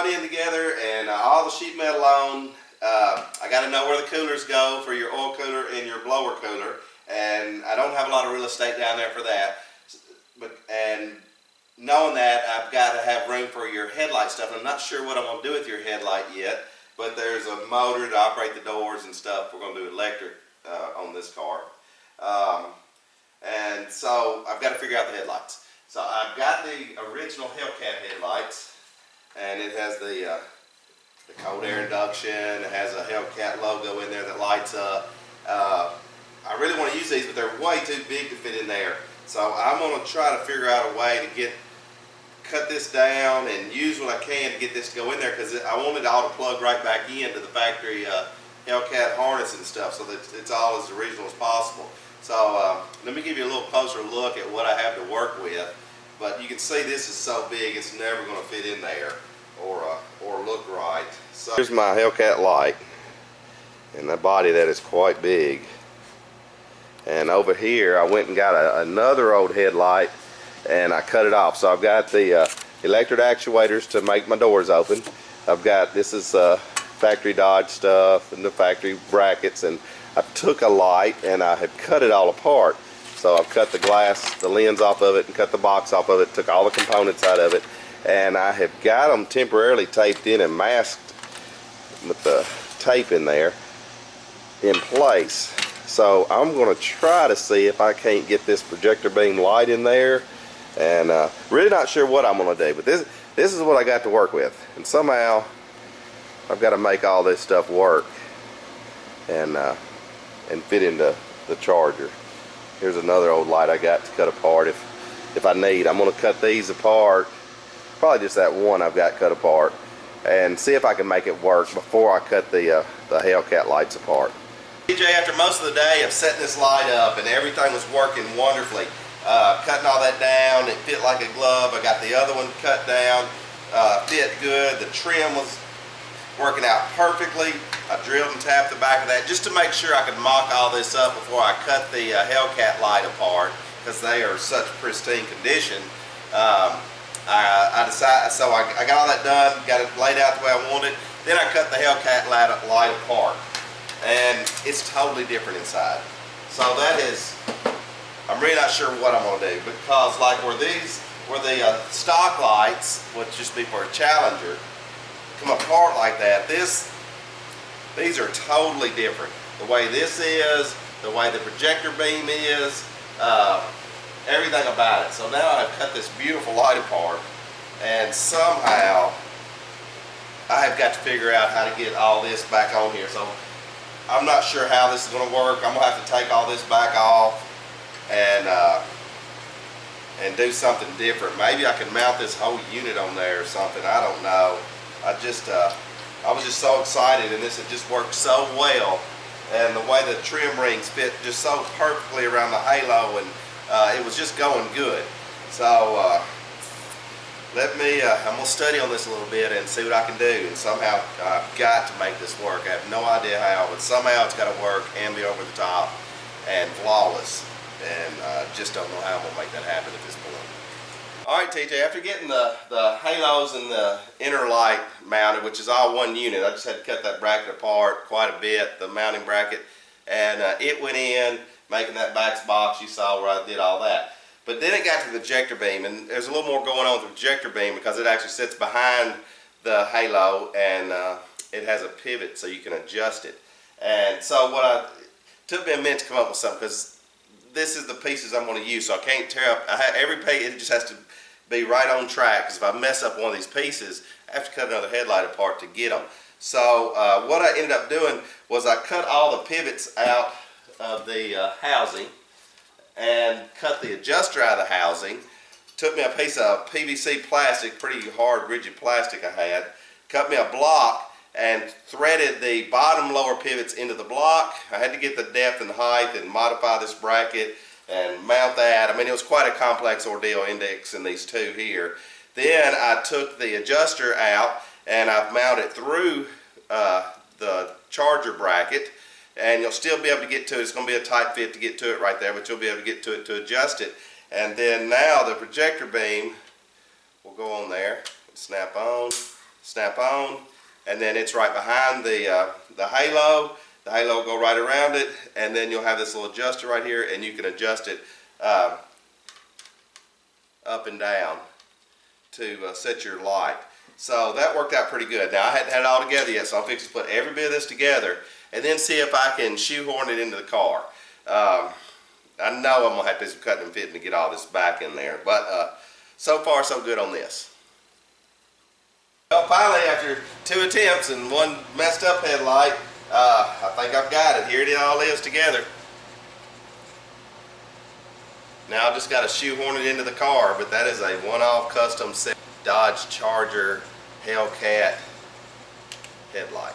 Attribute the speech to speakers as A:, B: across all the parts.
A: front end together and all the sheet metal on. I got to know where the coolers go for your oil cooler and your blower cooler, and I don't have a lot of real estate down there for that. And knowing that, I've got to have room for your headlight stuff. I'm not sure what I'm going to do with your headlight yet, but there's a motor to operate the doors and stuff. We're going to do electric on this car. And so I've got to figure out the headlights. So I've got the original Hellcat headlights, and it has the cold air induction. It has a Hellcat logo in there that lights up. I really want to use these, but they're way too big to fit in there. So I'm going to try to figure out a way to cut this down and use what I can to get this to go in there, because I want it all to plug right back into the factory Hellcat harness and stuff, so that it's all as original as possible. So let me give you a little closer look at what I have to work with. But you can see this is so big, it's never going to fit in there or look right. So here's my Hellcat light, and the body that is quite big. And over here I went and got another old headlight, and I cut it off. So I've got the electric actuators to make my doors open. I've got, this is factory Dodge stuff and the factory brackets, and I took a light and I had cut it all apart. So I've cut the glass, the lens off of it, and cut the box off of it, took all the components out of it, and I have got them temporarily taped in and masked with the tape in there in place. So I'm going to try to see if I can't get this projector beam light in there, and really not sure what I'm going to do, but this is what I got to work with, and somehow I've got to make all this stuff work and fit into the Charger. Here's another old light I got to cut apart if I need. I'm going to cut these apart, probably just that one I've got cut apart, and see if I can make it work before I cut the Hellcat lights apart. DJ, after most of the day of setting this light up and everything was working wonderfully, cutting all that down, it fit like a glove. I got the other one cut down, fit good. The trim was working out perfectly. I drilled and tapped the back of that just to make sure I could mock all this up before I cut the Hellcat light apart, because they are such pristine condition. I decided, so I got all that done, got it laid out the way I wanted. Then I cut the Hellcat light apart, and it's totally different inside. So that is, I'm really not sure what I'm going to do, because like where the stock lights would just be for a Challenger come apart like that, these are totally different. The way this is, the way the projector beam is, everything about it. So now I've cut this beautiful light apart, and somehow I have got to figure out how to get all this back on here. So I'm not sure how this is going to work. I'm going to have to take all this back off and do something different. Maybe I can mount this whole unit on there or something. I don't know. I was just so excited, and this had just worked so well, and the way the trim rings fit just so perfectly around the halo, and it was just going good. So I'm gonna study on this a little bit and see what I can do, and somehow I've got to make this work. I have no idea how, but somehow it's got to work and be over the top and flawless, and just don't know how I'm gonna make that happen at this point. Alright, TJ, after getting the halos and the inner light mounted, which is all one unit, I just had to cut that bracket apart quite a bit, the mounting bracket, and it went in, making that back box you saw where I did all that. But then it got to the projector beam, and there's a little more going on with the projector beam, because it actually sits behind the halo, and it has a pivot so you can adjust it. And so it took me a minute to come up with something, because this is the pieces I'm going to use, so I can't tear up every piece. It just has to be right on track, because if I mess up one of these pieces, I have to cut another headlight apart to get them. So what I ended up doing was I cut all the pivots out of the housing and cut the adjuster out of the housing. Took me a piece of PVC plastic, pretty hard rigid plastic I had, cut me a block and threaded the bottom lower pivots into the block. I had to get the depth and height and modify this bracket and mount that. I mean, it was quite a complex ordeal indexing these two here. Then I took the adjuster out and I've mounted through the Charger bracket, and you'll still be able to get to it. It's going to be a tight fit to get to it right there, but you'll be able to get to it to adjust it. And then now the projector beam will go on there, snap on, snap on, and then it's right behind the halo. The halo will go right around it, and then you'll have this little adjuster right here, and you can adjust it up and down to set your light. So that worked out pretty good. Now I hadn't had it all together yet, so I'm fixing to put every bit of this together and then see if I can shoehorn it into the car. I know I'm going to have to do some cutting and fitting to get all this back in there, but so far so good on this. Well, finally, after 2 attempts and 1 messed up headlight, I think I've got it. Here it all is together. Now I've just got to shoehorn it into the car, but that is a one-off custom set Dodge Charger Hellcat headlight.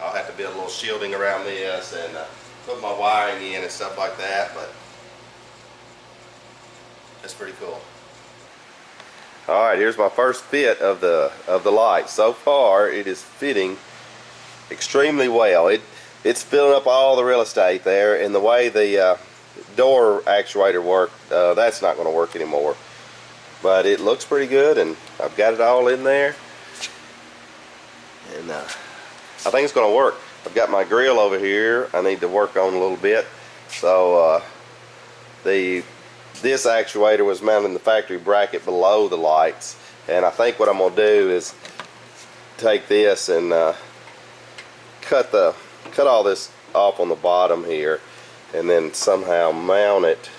A: I'll have to build a little shielding around this and put my wiring in and stuff like that, but that's pretty cool. Alright, here's my first fit of the light. So far it is fitting extremely well. It's filling up all the real estate there, and the way the door actuator worked, that's not going to work anymore. But it looks pretty good, and I've got it all in there, and I think it's going to work. I've got my grill over here I need to work on a little bit. So this actuator was mounted in the factory bracket below the lights, and I think what I'm going to do is take this and cut all this off on the bottom here, and then somehow mount it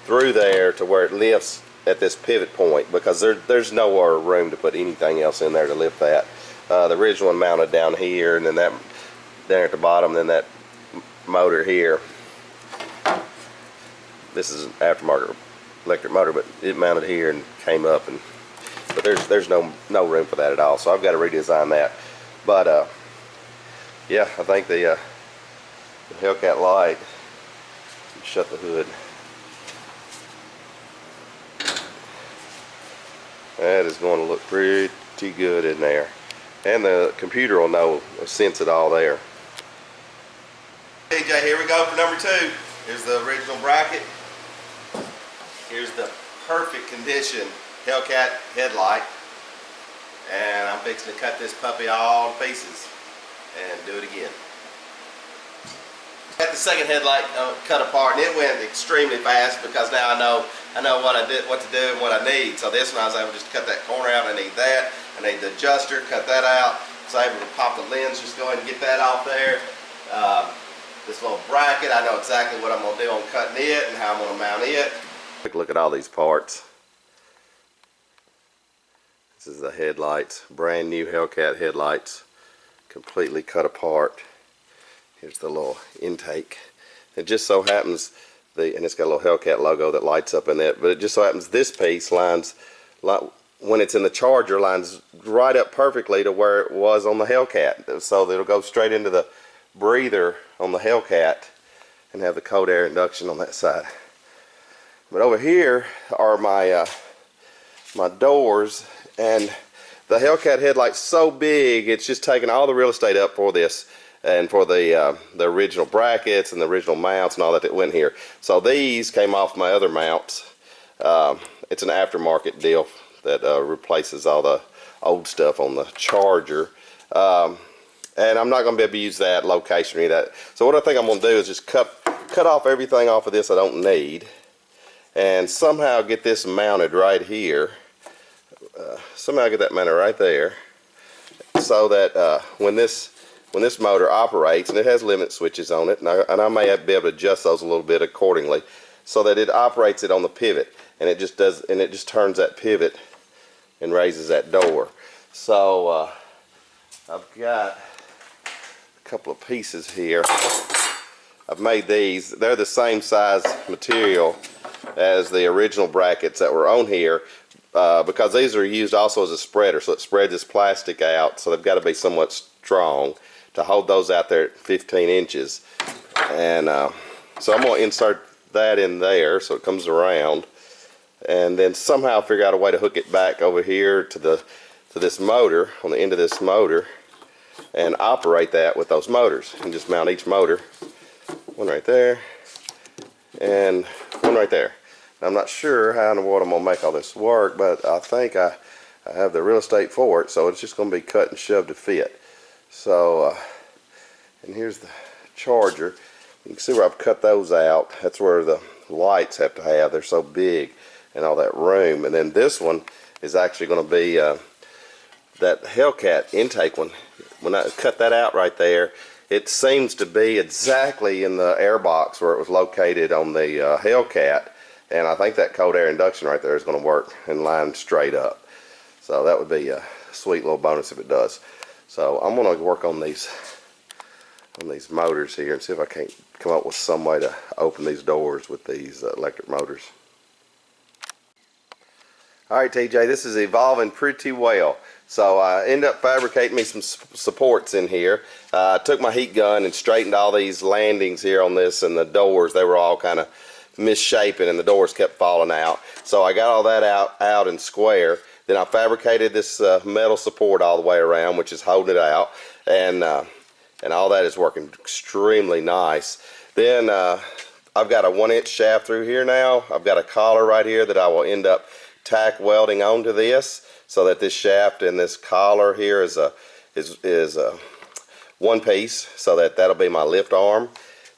A: through there to where it lifts at this pivot point, because there's nowhere room to put anything else in there to lift that. The original one mounted down here, and then that there at the bottom, then that motor here. This is an aftermarket electric motor, but it mounted here and came up, but there's no room for that at all. So I've got to redesign that. But yeah, I think the Hellcat light. Shut the hood. That is going to look pretty good in there, and the computer will know, sense it all there. DJ, here we go for number 2. Here's the original bracket. Here's the perfect condition Hellcat headlight, and I'm fixing to cut this puppy all to pieces and do it again. Got the second headlight cut apart, and it went extremely fast because now I know what to do and what I need. So this one I was able to just cut that corner out. I need that. I need the adjuster, cut that out. So I was able to pop the lens, just go ahead and get that off there. This little bracket, I know exactly what I'm going to do on cutting it and how I'm going to mount it. Take a look at all these parts. This is the headlights, brand new Hellcat headlights, completely cut apart. Here's the little intake. It just so happens, and it's got a little Hellcat logo that lights up in it, but it just so happens this piece lines, when it's in the Charger, lines right up perfectly to where it was on the Hellcat. So it'll go straight into the breather on the Hellcat and have the cold air induction on that side. But over here are my my doors, and the Hellcat headlight's so big it's just taking all the real estate up for this, and for the original brackets and the original mounts and all that went here. So these came off my other mounts. It's an aftermarket deal that replaces all the old stuff on the Charger. And I'm not going to be able to use that location or any of that. So what I think I'm going to do is just cut off everything off of this I don't need, and somehow get this mounted right here. Somehow get that mounted right there, so that when this motor operates, and it has limit switches on it, and I may be able to adjust those a little bit accordingly, so that it operates it on the pivot, and it just turns that pivot and raises that door. So I've got a couple of pieces here. I've made these. They're the same size material as the original brackets that were on here, because these are used also as a spreader, so it spreads this plastic out, so they've got to be somewhat strong to hold those out there at 15 inches. And so I'm going to insert that in there so it comes around, and then somehow figure out a way to hook it back over here to this motor, on the end of this motor, and operate that with those motors, and just mount each motor, one right there and one right there. I'm not sure how in the world I'm going to make all this work, but I think I
B: I have the real estate for it, so it's just going to be cut and shoved to fit. So, and here's the charger. You can see where I've cut those out. That's where the lights have to have. They're so big and all that room. And then this one is actually going to be that Hellcat intake one. When I cut that out right there, it seems to be exactly in the air box where it was located on the Hellcat, and I think that cold air induction right there is going to work and line straight up. So that would be a sweet little bonus if it does. So I'm going to work on these motors here and see if I can't come up with some way to open these doors with these electric motors. Alright TJ, this is evolving pretty well. So I ended up fabricating me some supports in here. I took my heat gun and straightened all these landings here on this, and the doors, they were all kind of misshapen and the doors kept falling out. So I got all that out and square. Then I fabricated this metal support all the way around, which is holding it out, and all that is working extremely nice. Then I've got a 1-inch shaft through here now. I've got a collar right here that I will end up tack welding onto this, so that this shaft and this collar here is one piece, so that'll be my lift arm.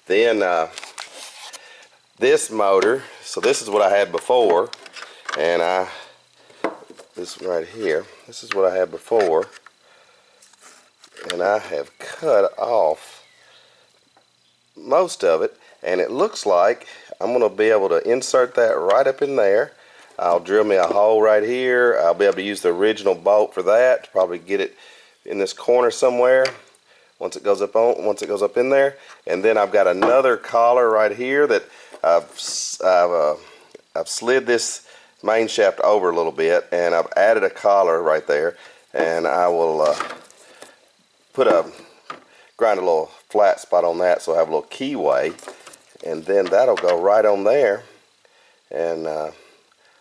B: Then this motor, so this is what I had before, and this one right here, this is what I had before, and I have cut off most of it, and it looks like I'm going to be able to insert that right up in there. I'll drill me a hole right here. I'll be able to use the original bolt for that, probably get it in this corner somewhere once it goes up in there. And then I've got another collar right here that I've slid this main shaft over a little bit, and I've added a collar right there, and I will grind a little flat spot on that so I have a little keyway, and then that'll go right on there. And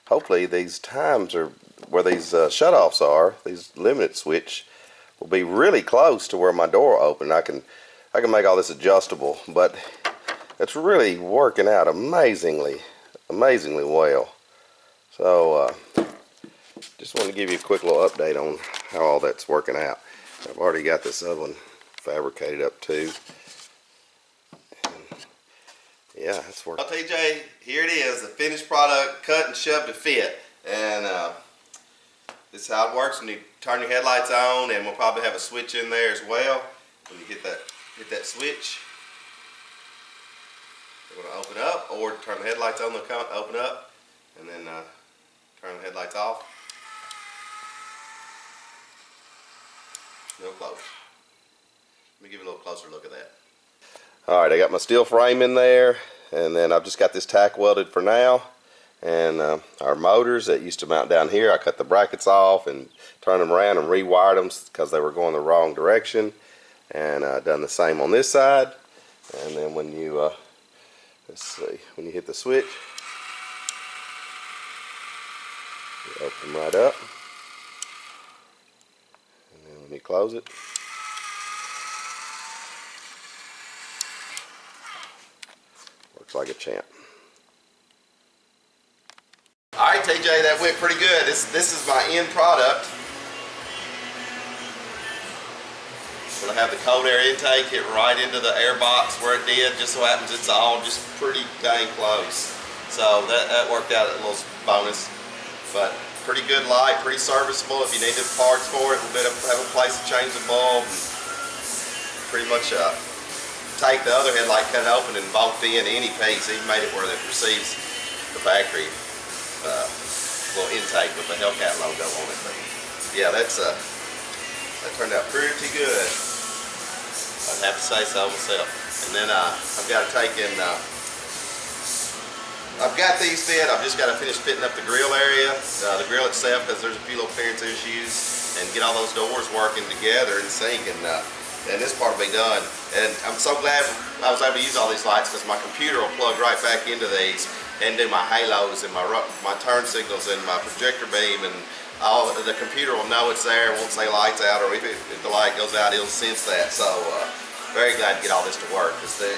B: hopefully these times are where these shutoffs are, these limit switch, will be really close to where my door will open. I can make all this adjustable, but it's really working out amazingly well. So just want to give you a quick little update on how all that's working out. I've already got this other one fabricated up too. Yeah, it's working.
A: Well, TJ, here it is, the finished product, cut and shoved to fit. And this is how it works when you turn your headlights on, and we'll probably have a switch in there as well. When you hit that switch, they're going to open up, or turn the headlights on, they'll come open up, and then turn the headlights off. They'll close. Let me give you a little closer look at that.
B: Alright, I got my steel frame in there, and then I've just got this tack welded for now. And our motors that used to mount down here, I cut the brackets off and turned them around and rewired them because they were going the wrong direction. And done the same on this side. And then when you, let's see, when you hit the switch, you open them right up. And then when you close it, works like a champ.
A: Alright TJ, that went pretty good. This is my end product. We'll have the cold air intake hit right into the air box where it did. Just so happens it's all just pretty dang close. So that worked out a little bonus. But pretty good light, pretty serviceable. If you need the parts for it, we'll have a place to change the bulb. And pretty much take the other headlight, cut it open, and bolt in any piece. He made it where it receives the factory little intake with the Hellcat logo on it. But yeah, that turned out pretty good. I'd have to say so myself. And then I've got to take in, I've got these fit. I've just got to finish fitting up the grill area, the grill itself, because there's a few little clearance issues, and get all those doors working together in sync, and this part will be done. And I'm so glad I was able to use all these lights, because my computer will plug right back into these and do my halos and my turn signals and my projector beam, and all the computer will know it's there. It won't say lights out, or if the light goes out, it'll sense that. So very glad to get all this to work, because the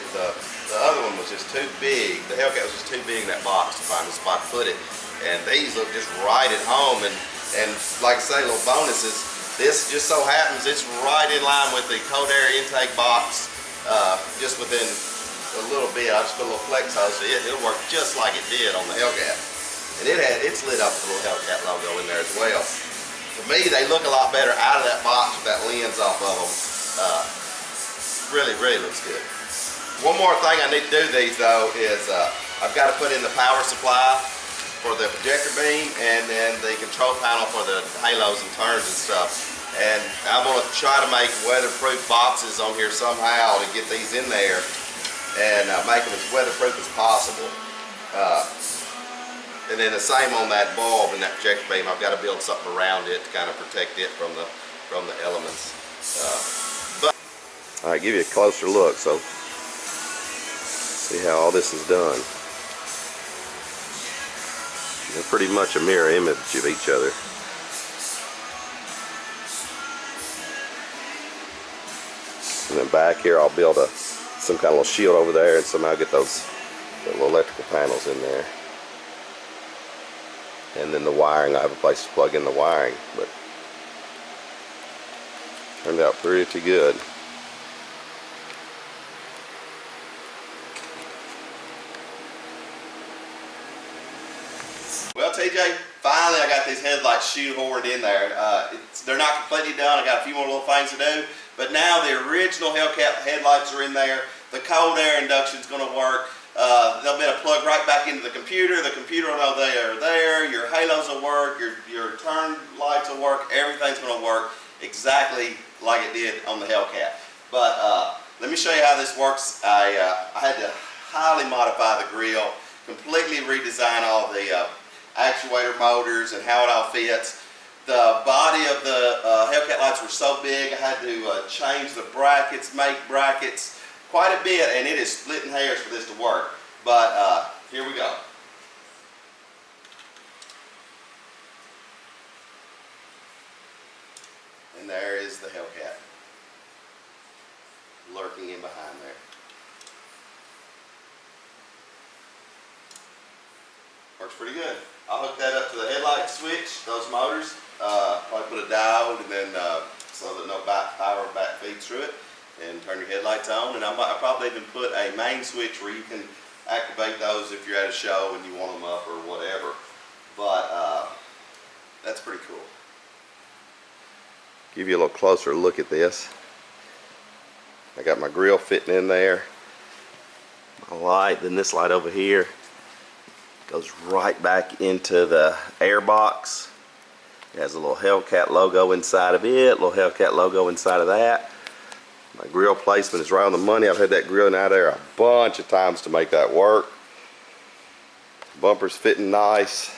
A: other one was just too big. The Hellcat was just too big in that box to find a spot to put it, and these look just right at home. And And like I say, little bonuses. This just so happens it's right in line with the cold air intake box, just within a little bit. I just put a little flex hose to it. It'll work just like it did on the Hellcat. And it's lit up with a little Hellcat logo in there as well. For me, they look a lot better out of that box with that lens off of them. Really, really looks good. One more thing I need to do these though is I've got to put in the power supply for the projector beam and then the control panel for the halos and turns and stuff. And I'm going to try to make weatherproof boxes on here somehow to get these in there and make them as weatherproof as possible. And then the same on that bulb and that projector beam. I've got to build something around it to kind of protect it from the elements.
B: All right, give you a closer look. So see how all this is done. They're pretty much a mirror image of each other. And then back here I'll build some kind of little shield over there and somehow get those little electrical panels in there. And then the wiring, I have a place to plug in the wiring, but turned out pretty good.
A: Well, TJ, finally I got these headlights shoehorned in there. They're not completely done. I got a few more little things to do. But now the original Hellcat headlights are in there. The cold air induction is going to work. They'll be able to plug right back into the computer. The computer will know they are there. Your halos will work. Your turn lights will work. Everything's going to work exactly like it did on the Hellcat. But let me show you how this works. I had to highly modify the grill, completely redesign all the actuator motors and how it all fits. The body of the Hellcat lights were so big I had to change the brackets, make brackets quite a bit, and it is splitting hairs for this to work. But here we go. And there is the Hellcat lurking in behind there. Works pretty good. I'll hook that up to the headlight switch, those motors. Probably put a diode and then so that no power back feeds through it, and turn your headlights on. And I'll probably even put a main switch where you can activate those if you're at a show and you want them up or whatever. But that's pretty cool.
B: Give you a little closer look at this. I got my grill fitting in there. My light, then this light over here goes right back into the air box. It has a little Hellcat logo inside of it, little Hellcat logo inside of that. My grill placement is right on the money. I've had that grill out there a bunch of times to make that work. Bumper's fitting nice.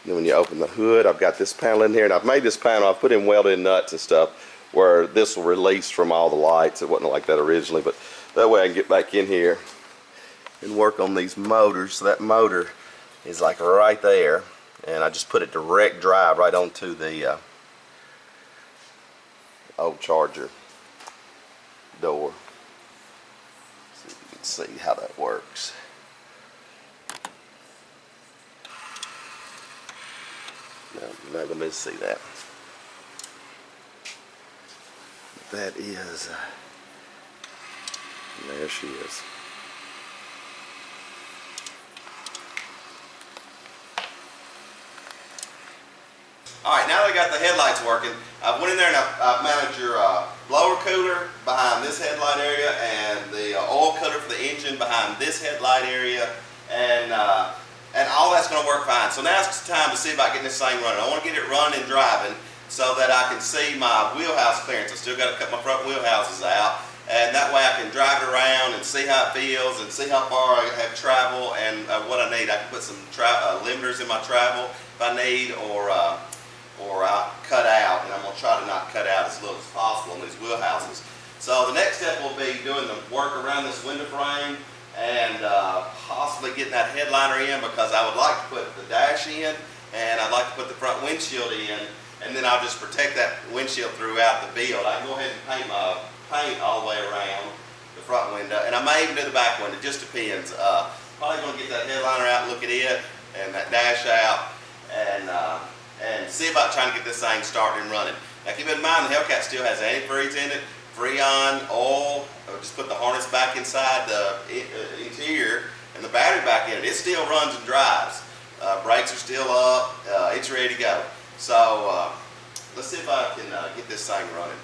B: Then when you open the hood, I've got this panel in here, and I've made this panel, I've put in welded nuts and stuff where this will release from all the lights. It wasn't like that originally, but that way I can get back in here and work on these motors. So that motor is like right there, and I just put it direct drive right onto the old Charger door. See if you can see how that works. No, you're not going to see that. That is, there she is.
A: Alright, now that I got the headlights working, I went in there and I've mounted your blower cooler behind this headlight area and the oil cooler for the engine behind this headlight area, and all that's going to work fine. So now it's time to see about getting this thing running. I want to get it running and driving so that I can see my wheelhouse clearance. I still got to cut my front wheelhouses out, and that way I can drive it around and see how it feels and see how far I have travel and what I need. I can put some limiters in my travel if I need, or I cut out, and I'm going to try to not cut out as little as possible on these wheelhouses. So the next step will be doing the work around this window frame and possibly getting that headliner in, because I would like to put the dash in and I'd like to put the front windshield in, and then I'll just protect that windshield throughout the build. I can go ahead and paint my paint all the way around the front window, and I may even do the back window. It just depends. Probably going to get that headliner out and look at it, and that dash out, and see about trying to get this thing started and running. Now keep in mind the Hellcat still has antifreeze in it, Freon, oil. Just put the harness back inside the interior and the battery back in it. It still runs and drives. Brakes are still up. It's ready to go. So let's see if I can get this thing running.